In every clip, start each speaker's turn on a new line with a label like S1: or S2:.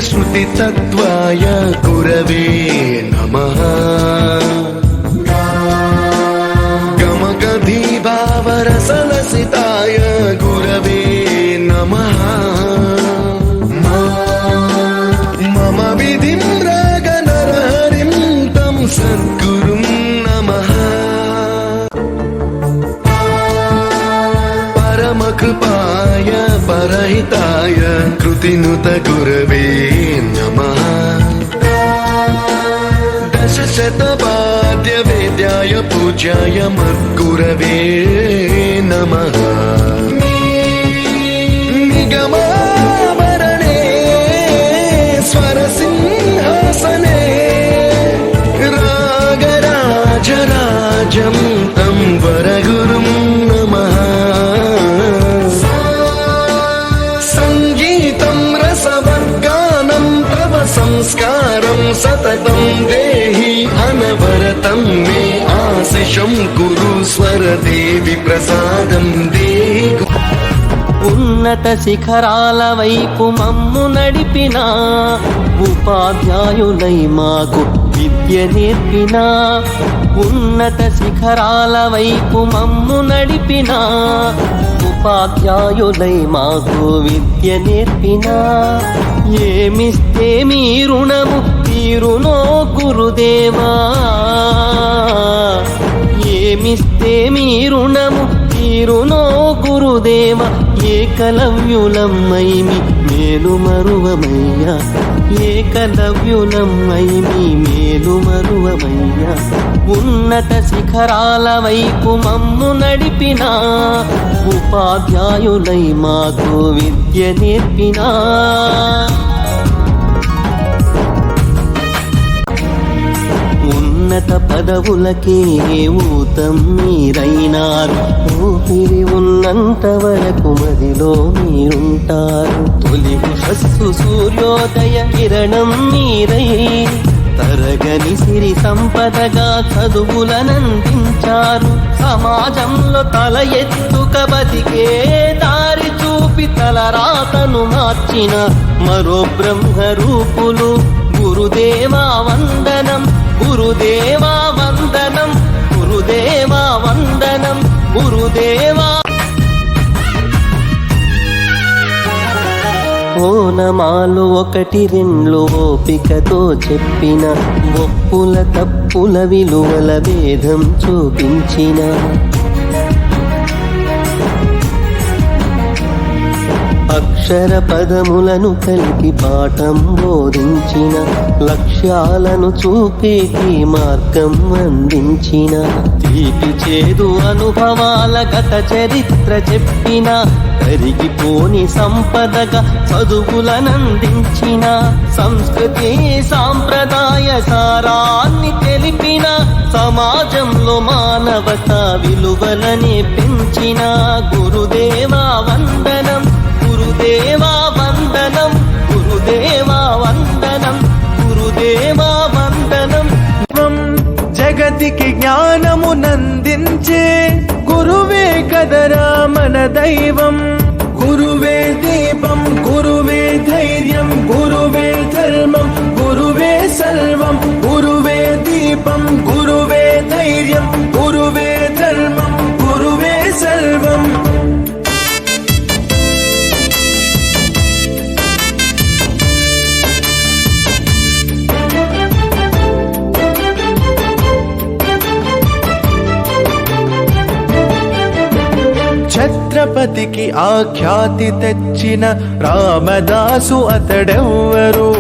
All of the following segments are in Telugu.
S1: श्रुतितत्त्वाय गुरवे नमः। गमगधीभावरसलसिताय गुरवे नमः। मम विधिं रागनरहरिं तं सद्गुरुं नमः। परमकृपाय परहिताय कृतिनुत गुरवे नमः। दशशतपाद्यवेद्याय पूज्याय मद्गुरवे नमः। निगमाभरणे स्वरसिंहासने रागराजराजं तं वरगुरुं नमः। संस्कारं सततं देहि अनवरतं मे आशिषं कुरु स्वरदेवी प्रसादं देहि।
S2: ఉన్నత శిఖరాల వైపు మమ్ము నడిపిన ఉపాధ్యాయులై మాకు విద్య నేర్పిన, ఉన్నత శిఖరాల వైపు మమ్ము నడిపిన ఉపాధ్యాయులై మాకు విద్య నేర్పిన, ఏమిస్తే మీ రుణము తీరునో గురుదేవా, ఏమిస్తే మీ రుణము తీరునో గురుదేవ, ఏకలవ్యులమ్మై మేలు మరువమయ్యా, ఏకలవ్యులమ్మై మేలు మరువమయ్యా. ఉన్నత శిఖరాల వైపు మమ్ము నడిపిన ఉపాధ్యాయులై మాకు విద్య నేర్పినా, ఉన్నత పదవులకే ఊతం మీరైనారు, ఊపిరి ఉన్నంత వరకు మదిలో మీరుంటారు. తొలి ఉషస్సు సూర్యోదయ కిరణం మీరై తరగని సిరి సంపదగా చదువులనందించారు. సమాజంలో తల ఎత్తుక బతికే దారి చూపి తలరాతను మార్చిన మరో బ్రహ్మ రూపులు గురుదేవా వందనం, గురుదేవా వందనం, గురుదేవా వందనం, గురుదేవా. ఓనమాలు ఒకటి రెండు ఓపికతో చెప్పిన, ఒప్పుల తప్పుల విలువల భేదం చూపించిన, అక్షర పదములను కలిపి పాఠం బోధించిన, లక్ష్యాలను చూపేటి మార్గం అందించిన, తీపి చేదు అనుభవాల గత చరిత్ర చెప్పిన, కరిగిపోని సంపదగా చదువులనందించిన, సంస్కృతి సాంప్రదాయ సారాన్ని తెలిపిన, సమాజంలో మానవతా విలువలనే పెంచిన గురుదేవా వందనం, గురుదేవా వందనం, గురుదేవా వందనం, గురుదేవా వందనం.
S3: జగతికి జ్ఞానమునందించే గురువే కదరా మన దైవం. గురువే దీపం, గురువే ధైర్యం, గురువే ధర్మం, గురువే సర్వం. గురువే దీపం, గురువే ధైర్యం, గురువే ధర్మం, గురువే సర్వం. ఛత్రపతికి ఆఖ్యాతి తెచ్చిన రామదాసు అతడెవ్వరు,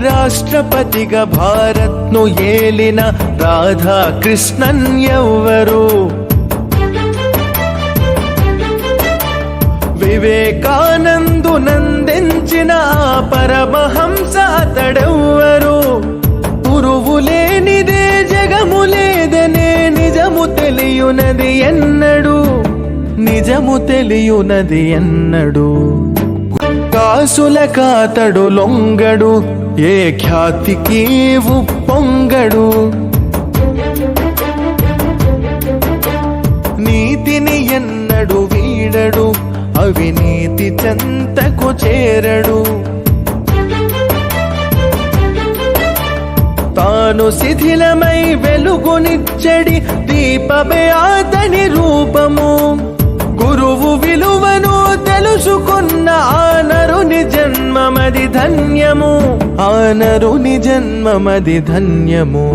S3: రాష్ట్రపతిగా భారత్ను ఏలిన రాధాకృష్ణన్ ఎవ్వరు, వివేకానందునందించిన పరమహంస అతడెవ్వరు, గురువు లేనిదే జగము లేదనే నిజము తెలియునది ఎన్నడు, నిజము తెలియునది ఎన్నడు. కాసుల కాతడు లొంగడు, ఏ ఖ్యాతికి ఉప్పొంగడు, నీతిని ఎన్నడు వీడడు, అవినీతి చెంతకు చేరడు. తాను శిథిలమై వెలుగునిచ్చడి దీపమే అతని రూపము. గురువు విలువను తెలుసుకున్న ఆ నరుని జన్మమది ధన్యము, ఆ నరుని జన్మమది ధన్యము.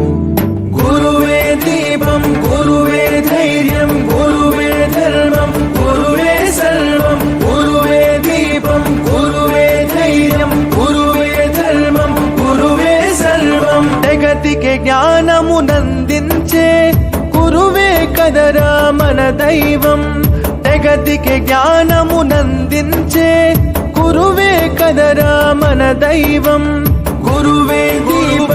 S3: గురువే దీపం, గురువే ధైర్యం, గురువే ధర్మం, గురువే సర్వం. గురువే దీపం, గురువే ధైర్యం, గురువే ధర్మం, గురువే సర్వం. జగతికి జ్ఞానమునందించే గురువే కదరా మన దైవం. జగతికి జ్ఞానమునందించే గురువే కదరా మన దైవం. గురువే దీపం,